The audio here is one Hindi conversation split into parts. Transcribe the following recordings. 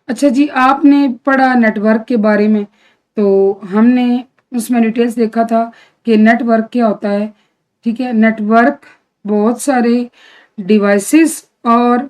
अच्छा जी, आपने पढ़ा नेटवर्क के बारे में, तो हमने उसमें डिटेल्स देखा था कि नेटवर्क क्या होता है, ठीक है? नेटवर्क बहुत सारे डिवाइसेस और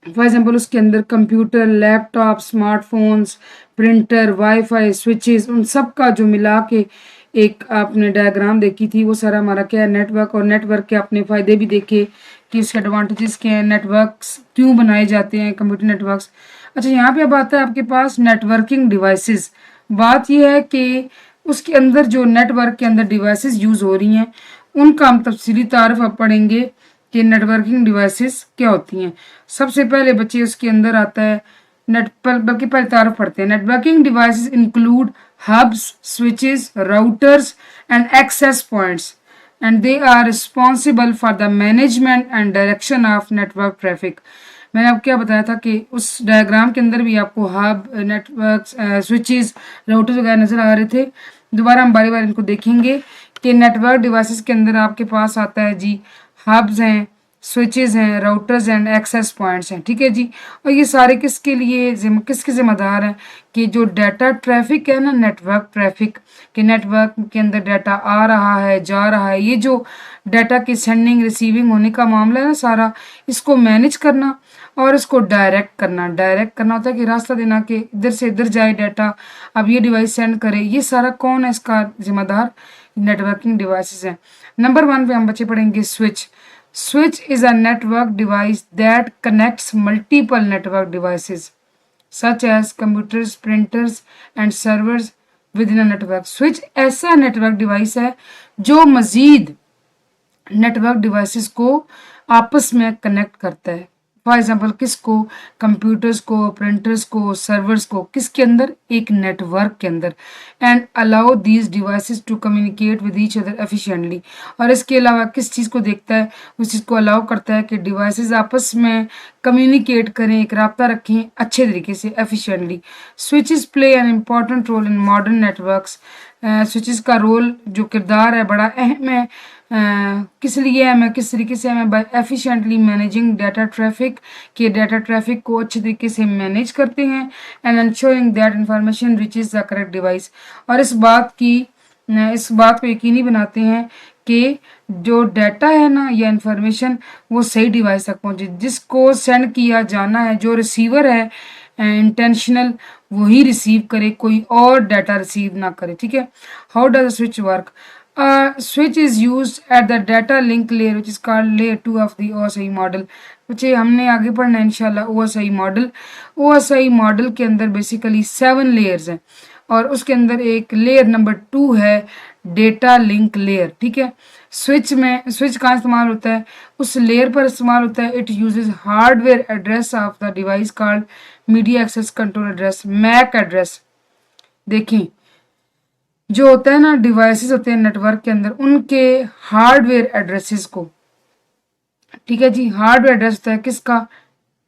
फॉर एग्जांपल उसके अंदर computer, laptop, smartphones, printer, wifi, switches उन सब का जो मिला के एक आपने डायग्राम देखी थी, वो सारा हमारा क्या है नेटवर्क। और नेटवर्क के आपने फ़ायदे भी देखे कि इसके एडवांटेजेस क्या हैं, नेटवर्क्स क्यों बनाए जाते हैं, कंप्यूटर नेटवर्क्स। अच्छा, यहाँ पे अब आता है आपके पास नेटवर्किंग डिवाइसेस। बात ये है कि उसके अंदर जो नेटवर्क के अंदर डिवाइसेस यूज़ हो रही हैं, उनका हम तफसीली तारफ़ अब पढ़ेंगे कि नेटवर्किंग डिवाइसेस क्या होती हैं। सबसे पहले बच्चे उसके अंदर आता है बल्कि पहले तारफ़ पढ़ते हैं। Networking devices include hubs, switches, routers and access points and they are responsible for the management and direction of network traffic। मैंने आपको क्या बताया था कि उस डायग्राम के अंदर भी आपको हब, नेटवर्क, स्विचेस, राउटर्स वगैरह नज़र आ रहे थे। दोबारा हम बारी बारी इनको देखेंगे कि नेटवर्क डिवाइसेस के अंदर आपके पास आता है जी हब्स हैं, स्विचेस हैं, राउटर्स एंड एक्सेस पॉइंट्स हैं, ठीक है जी। और ये सारे किसके लिए किसके ज़िम्मेदार हैं कि जो डाटा ट्रैफिक है ना, नेटवर्क ट्रैफिक, कि नेटवर्क के अंदर डाटा आ रहा है, जा रहा है, ये जो डाटा की सेंडिंग रिसीविंग होने का मामला है ना सारा, इसको मैनेज करना और इसको डायरेक्ट करना होता है कि रास्ता देना कि इधर से इधर जाए डाटा, अब ये डिवाइस सेंड करे। ये सारा कौन है इसका जिम्मेदार? नेटवर्किंग डिवाइसेस हैं। नंबर 1 पे हम बच्चे पढ़ेंगे switch. Switch is a network device that connects multiple network devices such as computers, printers and servers within a network। Switch ऐसा नेटवर्क डिवाइस है जो मजीद नेटवर्क डिवाइसेस को आपस में कनेक्ट करता है। फॉर एग्जाम्पल किसको? कंप्यूटर्स को, प्रिंटर्स को, सर्वर्स को, किसके अंदर? एक नेटवर्क के अंदर। And allow these devices to communicate with each other efficiently. और इसके अलावा किस चीज़ को देखता है? उस चीज़ को अलाउ करता है कि डिवाइसेस आपस में कम्युनिकेट करें, एक राब्ता रखें अच्छे तरीके से, efficiently. Switches play an important role in modern networks. Switches का रोल जो किरदार है बड़ा अहम है। किस लिए हमें, किस तरीके से हमें? By efficiently managing data traffic, के डाटा ट्रैफिक को अच्छे तरीके से मैनेज करते हैं। And ensuring that information reaches the correct device. और इस बात को यकीनी बनाते हैं कि जो डाटा है ना या इंफॉर्मेशन वो सही डिवाइस तक पहुंचे। जिसको सेंड किया जाना है, जो रिसीवर है इंटेंशनल, वही रिसीव करे, कोई और डाटा रिसीव ना करे, ठीक है। How does switch work? switch is used at the data link layer which is called layer 2 of the OSI model। बच्चे हमने आगे पढ़ना है इंशाल्लाह OSI मॉडल। OSI मॉडल के अंदर बेसिकली 7 लेयर्स हैं और उसके अंदर एक लेयर नंबर 2 है डेटा लिंक लेयर, ठीक है। स्विच कहाँ इस्तेमाल होता है? उस लेयर पर इस्तेमाल होता है। It uses hardware address of the device called media access control address, MAC address. देखें, जो होता है ना डिवाइसेस होते हैं नेटवर्क के अंदर, उनके हार्डवेयर एड्रेसेस को, ठीक है जी, हार्डवेयर एड्रेस होता है किसका?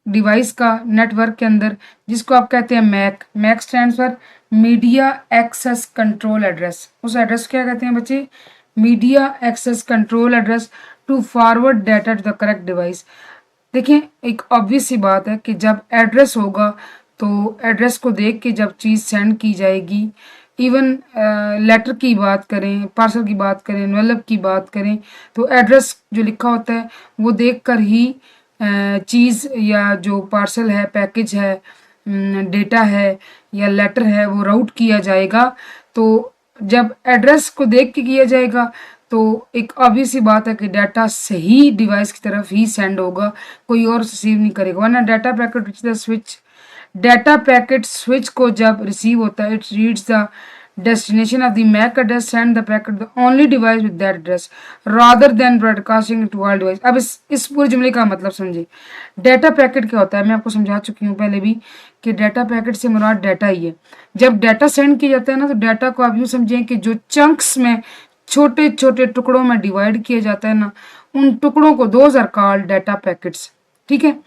डिवाइस का, नेटवर्क के अंदर, जिसको आप कहते हैं MAC. MAC stands for media access control address. उस एड्रेस क्या कहते हैं बच्चे? Media access control address to forward data to the correct device. देखिए, एक ऑब्वियस सी बात है कि जब एड्रेस होगा तो एड्रेस को देख के जब चीज़ सेंड की जाएगी, इवन लेटर की बात करें, पार्सल की बात करें, एनवेलप की बात करें, तो एड्रेस जो लिखा होता है वो देखकर ही चीज़ या जो पार्सल है, पैकेज है, डेटा है या लेटर है, वो राउट किया जाएगा। तो जब एड्रेस को देख के किया जाएगा तो एक ऑब्वियस सी बात है कि डाटा सही डिवाइस की तरफ ही सेंड होगा, कोई और रिसीव नहीं करेगा। वरना data packet which the switch, data packet switch को जब रिसीव होता है, it reads the destination of the MAC address, send the packet to the only device with that address rather than broadcasting it to all device। अब इस पूरे जुमले का मतलब समझिए। डाटा पैकेट क्या होता है? मैं आपको समझा चुकी हूँ पहले भी कि डाटा पैकेट से मुराद डाटा ही है। जब डाटा सेंड किया जाता है ना, तो डाटा को आप यूँ समझें कि जो चंक्स में, छोटे छोटे टुकड़ों में डिवाइड किया जाता है ना, उन टुकड़ों को those are called data packets, ठीक है।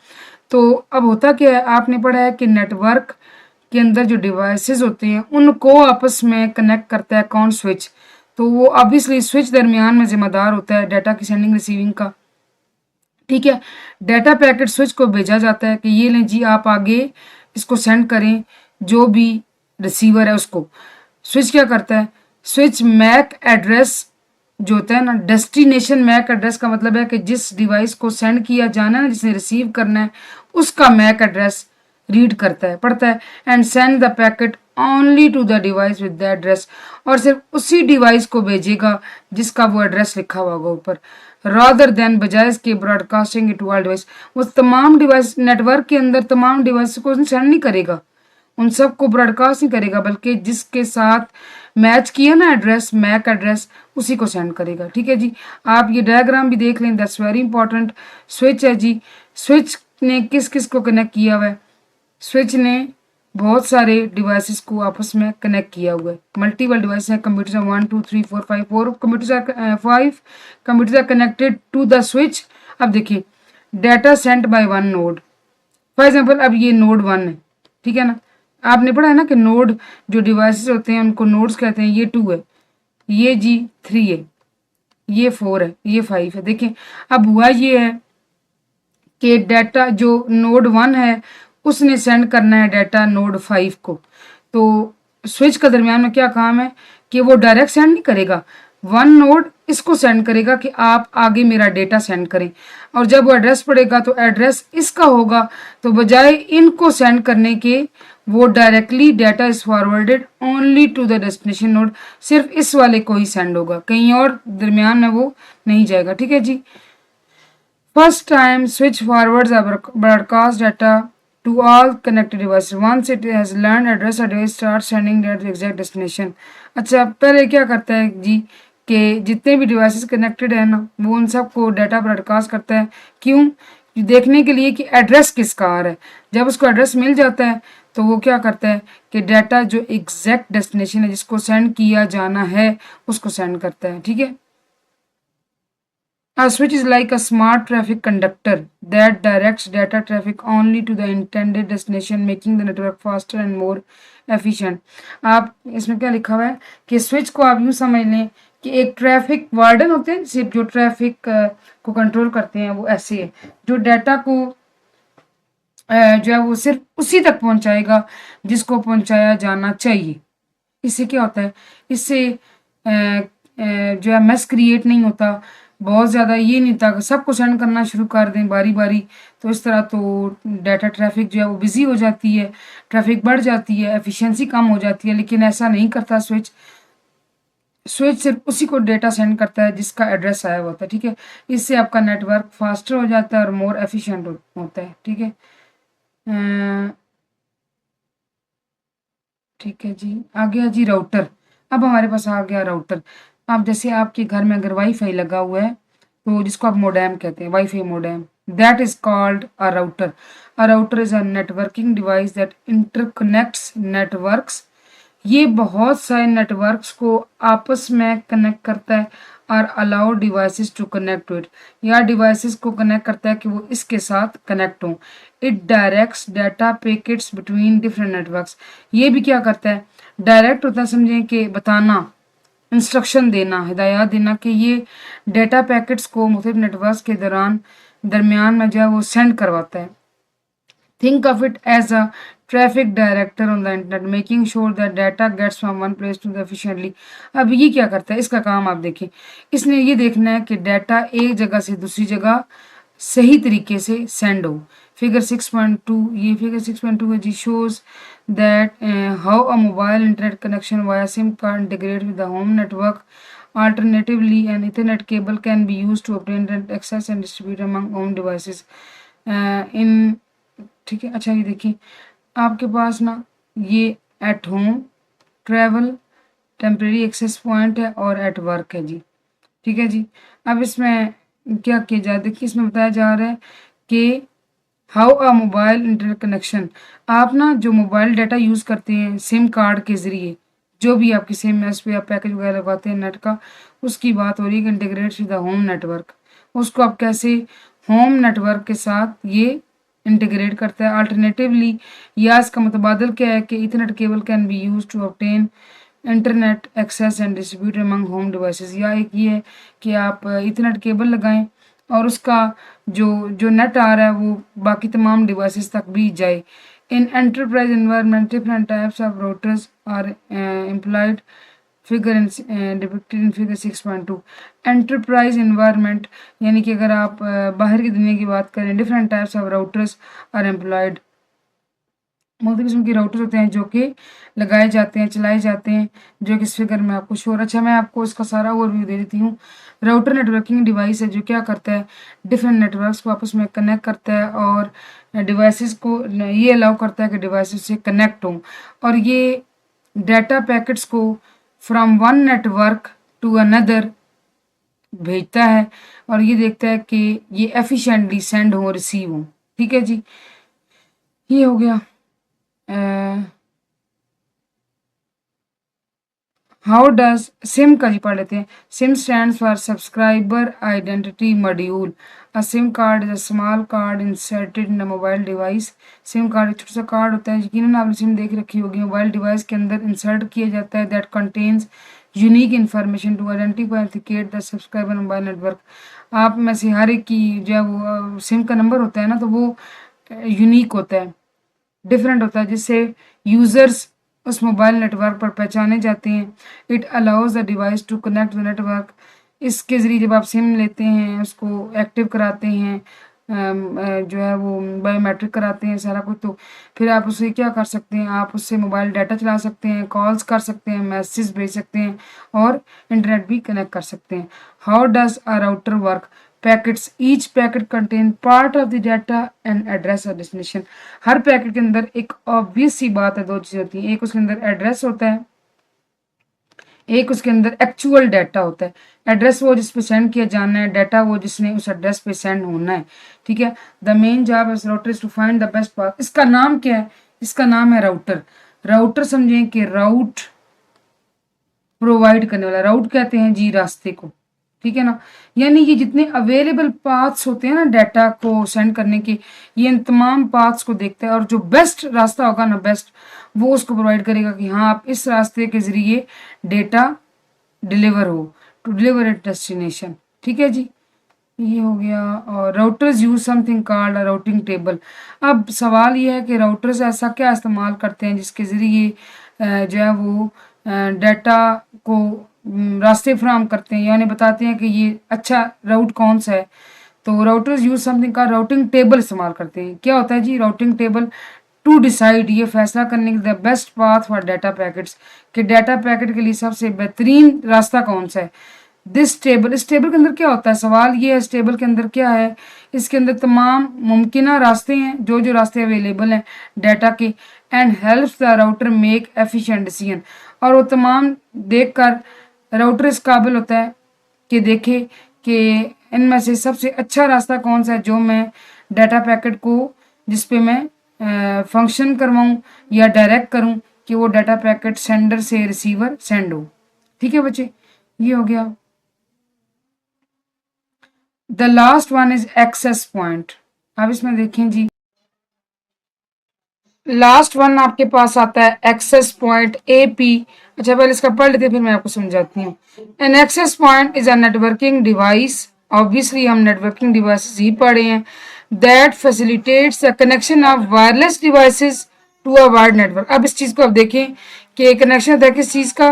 तो अब होता क्या है, आपने पढ़ा है कि नेटवर्क के अंदर जो डिवाइसेस होते हैं उनको आपस में कनेक्ट करता है कौन? स्विच। तो वो ऑब्वियसली स्विच दरमियान में जिम्मेदार होता है डाटा की सेंडिंग रिसीविंग का, ठीक है। डाटा पैकेट स्विच को भेजा जाता है कि ये लें जी, आप आगे इसको सेंड करें जो भी रिसीवर है उसको। स्विच क्या करता है, स्विच मैक एड्रेस जो होता है ना, डेस्टिनेशन मैक एड्रेस का मतलब है कि जिस डिवाइस को सेंड किया जाना है, जिसने रिसीव करना है, उसका मैक एड्रेस रीड करता है, पढ़ता है, and send the packet only to the device with the address, और सिर्फ उसी डिवाइस को भेजेगा जिसका वो एड्रेस लिखा हुआ होगा ऊपर, रादर देन बजाय इसके ब्रॉडकास्टिंग टू ऑल डिवाइस। वो तमाम डिवाइस, नेटवर्क के अंदर तमाम डिवाइस को सेंड नहीं करेगा, उन सबको ब्रॉडकास्ट नहीं करेगा, बल्कि जिसके साथ मैच किया ना एड्रेस, मैक एड्रेस, उसी को सेंड करेगा। ठीक है जी, आप ये डायग्राम भी देख लें, दैट्स वेरी इंपॉर्टेंट। स्विच है जी, स्विच ने किस किस को कनेक्ट किया हुआ है, स्विच ने बहुत सारे डिवाइसेस को आपस में कनेक्ट किया हुआ है, मल्टीपल डिवाइस है, कंप्यूटर्स हैं 1 2 3 4 5, 4 computers are 5 computers are connected to the switch. अब देखिए, data sent by one node, for example अब ये नोड 1 है, ठीक है ना, आपने पढ़ा है ना कि नोड जो डिवाइसेस होते हैं उनको नोड्स कहते हैं। ये 2 है, ये जी 3 है, ये 4 है, ये 5 है। देखें अब हुआ ये है कि डाटा जो नोड 1 है उसने सेंड करना है डाटा नोड 5 को, तो स्विच का दरमियान में क्या काम है कि वो डायरेक्ट सेंड नहीं करेगा, वन नोड इसको सेंड करेगा कि आप आगे मेरा डेटा सेंड करें, और जब वो एड्रेस पड़ेगा तो एड्रेस इसका होगा, तो बजाय इनको सेंड करने के वो directly data is forwarded only to the destination node, सिर्फ इस वाले को ही सेंड होगा, कहीं और दरमियान में वो नहीं जाएगा। ठीक है जी, first time switch forwards a broadcast data to all connected devices. Once it has learned address, a device starts sending that to exact destination. अच्छा, पहले क्या करता है जी कि जितने भी डिवाइसेस कनेक्टेड है ना, वो उन सब को डाटा ब्रॉडकास्ट करता है। क्यों? देखने के लिए कि एड्रेस किसका आ रहा है। जब उसको एड्रेस मिल जाता है तो वो क्या करता है कि डाटा जो एग्जैक्ट डेस्टिनेशन है जिसको सेंड किया जाना है उसको सेंड करता है। ठीक है, a switch is like a smart traffic conductor that directs data traffic only to the intended destination, making the network faster and more efficient. आप इसमें क्या लिखा हुआ है कि स्विच को आप यूं समझ लें कि एक ट्रैफिक वार्डन होते हैं, सिर्फ जो ट्रैफिक को कंट्रोल करते हैं, वो ऐसे है जो डाटा को जो है वो सिर्फ उसी तक पहुंचाएगा जिसको पहुंचाया जाना चाहिए। इससे क्या होता है, इससे जो है मेस क्रिएट नहीं होता, बहुत ज़्यादा ये नहीं था कि सबको सेंड करना शुरू कर दें बारी बारी, तो इस तरह तो डाटा ट्रैफिक जो है वो बिजी हो जाती है, ट्रैफिक बढ़ जाती है, एफिशिएंसी कम हो जाती है। लेकिन ऐसा नहीं करता स्विच, स्विच सिर्फ उसी को डेटा सेंड करता है जिसका एड्रेस आया होता है। ठीक है, इससे आपका नेटवर्क फास्टर हो जाता है और मोर एफिशिएंट होता है। ठीक है, ठीक है जी, आ गया जी राउटर। अब हमारे पास आ गया राउटर। अब जैसे आपके घर में अगर वाईफाई लगा हुआ है तो जिसको आप मोडेम कहते हैं, wifi modem, that is called a router. A router is a networking device that interconnects networks. ये बहुत सारे नेटवर्क्स को आपस में कनेक्ट करता है और allow devices to connect to it, या डिवाइसेस को कनेक्ट करता है कि वो इसके साथ कनेक्ट हों। It directs data packets between different networks. ये भी क्या करता है, डायरेक्ट होता है, समझें कि बताना, इंस्ट्रक्शन देना, हिदायत देना कि ये डेटा पैकेट्स को मुख्तलिफ नेटवर्क्स के दरमियान में जो है वो सेंड करवाता है। Think of it as a traffic director on the internet, making sure that data gets from one place to the efficiently. अब ये क्या करता है, इसका काम आप देखें, इसने ये देखना है कि डाटा एक जगह से दूसरी जगह सही तरीके से सेंड हो। फिगर 6.2, ये फिगर 6.2 है जी, shows that how a mobile internet connection via SIM card integrate with the home network. Alternatively, an Ethernet cable can be used to obtain internet access and distribute among home devices. In ठीक है, अच्छा ये देखिए, आपके पास ना ये at home, travel, temporary access point है और एट वर्क है जी। ठीक है जी, अब इसमें क्या किया जाए, देखिए इसमें बताया जा रहा है कि how a mobile internet connection. आप ना जो मोबाइल डाटा यूज़ करते हैं सिम कार्ड के ज़रिए, जो भी आपकी सिम एस पे आप पैकेज वगैरह लगाते हैं नेट का, उसकी बात हो रही है, integrate with the home network. उसको आप कैसे होम नेटवर्क के साथ ये इंटीग्रेट करता है। अल्टरनेटिवली, या इसका मुतबादल क्या है कि ethernet cable can be use to obtain internet access and distribute among home devices. या एक ये है कि आप इथरनेट केबल लगाएं और उसका जो नेट आ रहा है वो बाकी तमाम डिवाइसेस तक भी जाए। In enterprise environment, different types of routers are employed. Figure depicted in figure 6.2। Enterprise environment यानी कि अगर आप बाहर की दुनिया की बात करें, different types of routers are employed. मुख्तलिफ किस्म के राउटर्स होते हैं जो कि लगाए जाते हैं, चलाए जाते हैं, जो कि इस फिगर में आपको शो। अच्छा, मैं आपको इसका सारा ओवरव्यू दे देती हूँ। राउटर नेटवर्किंग डिवाइस है जो क्या करता है, डिफरेंट नेटवर्क्स को आपस में कनेक्ट करता है और डिवाइसेस को ये अलाउ करता है कि डिवाइसेस से कनेक्ट हों, और ये डाटा पैकेट्स को from one network to another भेजता है और ये देखता है कि ये एफिशिएंटली सेंड हो, रिसीव हो। ठीक है जी, ये हो गया। हाउ डज सिम का जी पढ़ लेते हैं। SIM stands for subscriber identity module. A SIM card is a small card inserted in a mobile device. SIM card एक छोटा सा कार्ड होता है, यकीनन आपने सिम देख रखी होगी, मोबाइल डिवाइस के अंदर इंसर्ट किया जाता है, that contains unique information to identify authenticate the subscriber mobile network. आप में से हर एक की जो है वो सिम का नंबर होता है ना, तो वो यूनिक होता है, डिफरेंट होता है, जिससे यूजर्स उस मोबाइल नेटवर्क पर पहचाने जाते हैं। It allows the device to connect the network. इसके ज़रिए जब आप सिम लेते हैं, उसको एक्टिव कराते हैं, जो है वो बायोमेट्रिक कराते हैं सारा कुछ, तो फिर आप उससे क्या कर सकते हैं, आप उससे मोबाइल डाटा चला सकते हैं, कॉल्स कर सकते हैं, मैसेज भेज सकते हैं और इंटरनेट भी कनेक्ट कर सकते हैं। How does a router work. Packets, each packet contain part of the data and address of destination. Her packet के अंदर एक ऑब्वियस सी बात है, दो चीज़ होती हैं, एक उसके अंदर एड्रेस होता है, एक उसके अंदर एक्चुअल डाटा होता है। एड्रेस वो जिस पे सेंड किया जाना है, डाटा वो जिसने उस एड्रेस पे सेंड होना है। ठीक है, the main job of router is to find the best path. इसका नाम क्या है, इसका नाम है राउटर। राउटर समझें कि राउट प्रोवाइड करने वाला, राउट कहते हैं जी रास्ते को, ठीक है ना। यानी कि जितने अवेलेबल पाथ्स होते हैं ना डाटा को सेंड करने के, ये इन तमाम पाथ्स को देखता है और जो बेस्ट रास्ता होगा ना, बेस्ट, वो उसको प्रोवाइड करेगा कि हाँ आप इस रास्ते के जरिए डेटा डिलीवर हो, टू डिलीवर एट डेस्टिनेशन। ठीक है जी, ये हो गया। और routers use something called a routing table. अब सवाल ये है कि राउटर्स ऐसा क्या इस्तेमाल करते हैं जिसके ज़रिए जो है वो डाटा को रास्ते फ्राहम करते हैं, यानी बताते हैं कि ये अच्छा राउट कौन सा है। तो राउटर्स यूज समथिंग का राउटिंग टेबल इस्तेमाल करते हैं। क्या होता है जी राउटिंग टेबल, टू डिसाइड, ये फैसला करने के the best path for data packets, कि डाटा पैकेट के लिए सबसे बेहतरीन रास्ता कौन सा है। दिस टेबल, इस टेबल के अंदर क्या होता है, सवाल ये है इस टेबल के अंदर क्या है, इसके अंदर तमाम मुमकिन रास्ते हैं, जो जो रास्ते अवेलेबल हैं डाटा के, and helps the router make efficient decision. और वो तमाम देख कर राउटर इस काबिल होता है कि देखे कि इनमें से सबसे अच्छा रास्ता कौन सा है, जो मैं डाटा पैकेट को जिस पे मैं फंक्शन करवाऊँ या डायरेक्ट करूँ कि वो डाटा पैकेट सेंडर से रिसीवर सेंड हो। ठीक है बच्चे, ये हो गया। The last one is access point. अब इसमें देखें जी, लास्ट वन आपके पास आता है एक्सेस पॉइंट, एपी। अच्छा पहले इसका पढ़ लेते फिर मैं आपको समझाती हूँ। An access point is a networking device, obviously हम नेटवर्किंग डिवाइसेस ही पढ़े हैं, that facilitates the connection of wireless devices to a wired network. अब इस चीज को आप देखें कि कनेक्शन होता है किस चीज का,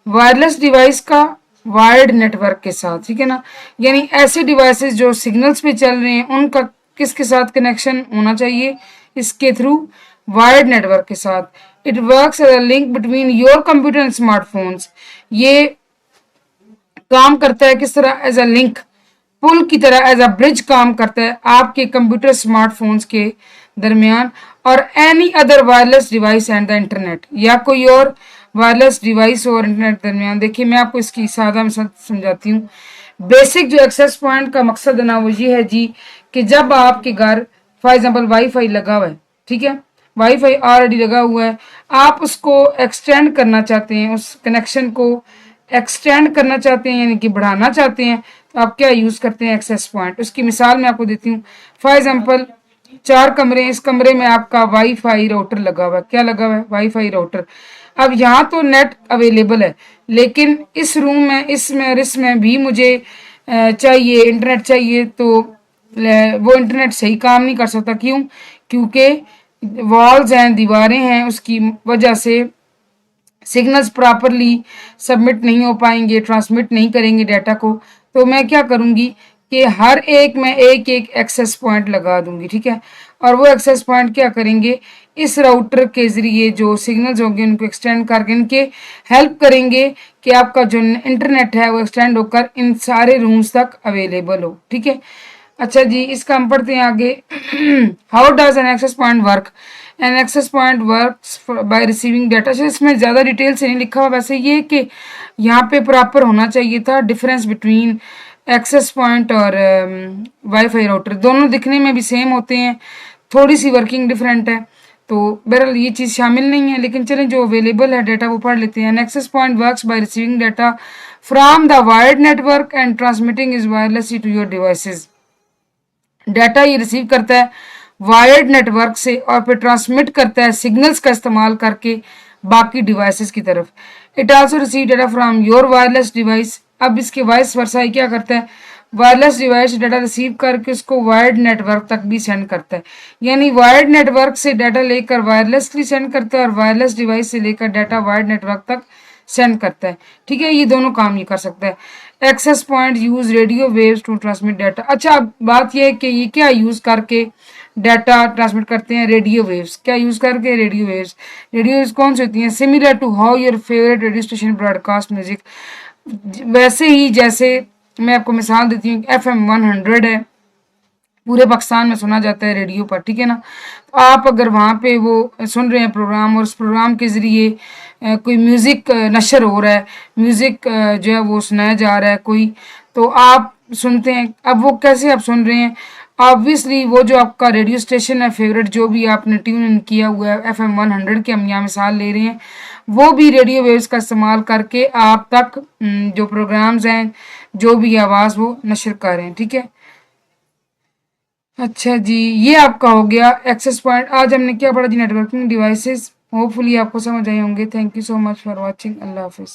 वायरलेस डिवाइस का वायर्ड नेटवर्क के साथ। ठीक है ना, यानी ऐसे डिवाइसेस जो सिग्नल्स पे चल रहे हैं उनका किसके साथ कनेक्शन होना चाहिए, इसके थ्रू वायर्ड नेटवर्क के साथ। It works as a link between your computer and smartphones. ये काम करता है किस तरह, एज अ लिंक, पुल की तरह, एज अ ब्रिज काम करता है आपके कंप्यूटर स्मार्टफोन्स के दरमियान और any other wireless device and the internet, या कोई और वायरलेस डिवाइस और इंटरनेट दरमियान। देखिए मैं आपको इसकी सादा मिसाल समझाती हूँ। बेसिक जो एक्सेस पॉइंट का मकसद है ना वो ये है जी कि जब आपके घर फॉर एग्जाम्पल वाईफाई लगा हुआ है, ठीक है, वाईफाई ऑलरेडी लगा हुआ है, आप उसको एक्सटेंड करना चाहते हैं, उस कनेक्शन को एक्सटेंड करना चाहते हैं यानी कि बढ़ाना चाहते हैं, तो आप क्या यूज करते हैं, एक्सेस पॉइंट। उसकी मिसाल मैं आपको देती हूँ। फॉर एग्जाम्पल 4 कमरे, इस कमरे में आपका वाईफाई राउटर लगा हुआ है। क्या लगा हुआ है, वाईफाई राउटर। अब यहाँ तो नेट अवेलेबल है, लेकिन इस रूम में, इसमें और इसमें भी मुझे चाहिए, इंटरनेट चाहिए, तो वो इंटरनेट सही काम नहीं कर सकता। क्यों, क्योंकि वॉल्स हैं, दीवारें हैं, उसकी वजह से सिग्नल्स प्रॉपरली सबमिट नहीं हो पाएंगे, ट्रांसमिट नहीं करेंगे डाटा को। तो मैं क्या करूँगी कि हर एक में एक एक एक्सेस पॉइंट लगा दूंगी, ठीक है। और वो एक्सेस पॉइंट क्या करेंगे, इस राउटर के ज़रिए जो सिग्नल्स होंगे उनको एक्सटेंड करके इनके हेल्प करेंगे कि आपका जो इंटरनेट है वो एक्सटेंड होकर इन सारे रूम्स तक अवेलेबल हो, ठीक है। अच्छा जी, इसका हम पढ़ते हैं आगे। How does an access point work. An access point works by receiving data. इसमें ज़्यादा डिटेल से नहीं लिखा हुआ, वैसे ये कि यहाँ पे प्रॉपर होना चाहिए था डिफरेंस बिटवीन एक्सेस पॉइंट और वाईफाई राउटर। दोनों दिखने में भी सेम होते हैं, थोड़ी सी वर्किंग डिफरेंट है, तो बहरहाल ये चीज़ शामिल नहीं है। लेकिन चलें, जो अवेलेबल है डाटा वो पढ़ लेते हैं। An access point works by receiving data from the wired network and transmitting is wirelessly to your devices. Data ये रिसीव करता है वायर्ड नेटवर्क से और फिर ट्रांसमिट करता है सिग्नल्स का इस्तेमाल करके बाकी डिवाइसेस की तरफ। It also receive data from your wireless device. अब इसके वाइस वर्सा क्या करता है, वायरलेस डिवाइस डाटा रिसीव करके उसको वायर्ड नेटवर्क तक भी सेंड करता है। यानी वायर्ड नेटवर्क से डाटा लेकर वायरलेसली सेंड करता है और वायरलेस डिवाइस से लेकर डाटा वायर्ड नेटवर्क तक सेंड करता है, ठीक है। ये दोनों काम ये कर सकता है। Access point use radio waves to transmit data. अच्छा, अब बात यह है कि ये क्या यूज करके डाटा ट्रांसमिट करते हैं, रेडियो वेव्स। क्या यूज करके, रेडियो वेव्स। रेडियो वेव्स कौन सी होती हैं, similar to how your favourite radio station broadcast music. वैसे ही जैसे मैं आपको मिसाल देती हूँ, FM 100 है, पूरे पाकिस्तान में सुना जाता है रेडियो पर, ठीक है ना। तो आप अगर वहाँ पे वो सुन रहे हैं प्रोग्राम और उस प्रोग्राम के ज़रिए कोई म्यूज़िक नशर हो रहा है, म्यूज़िक जो है वो सुनाया जा रहा है कोई, तो आप सुनते हैं। अब वो कैसे आप सुन रहे हैं, ऑब्वियसली वो जो आपका रेडियो स्टेशन है फेवरेट, जो भी आपने ट्यून इन किया हुआ है, FM 100 की हम यहाँ मिसाल ले रहे हैं, वो भी रेडियो वेव्स का इस्तेमाल करके आप तक जो प्रोग्राम्स हैं, जो भी आवाज़ वो नशर कर रहे हैं, ठीक है। अच्छा जी, ये आपका हो गया एक्सेस पॉइंट। आज हमने क्या पढ़ा जी, नेटवर्किंग डिवाइसेस। होपफुली आपको समझ आए होंगे। Thank you so much for watching. Allah हाफिज़।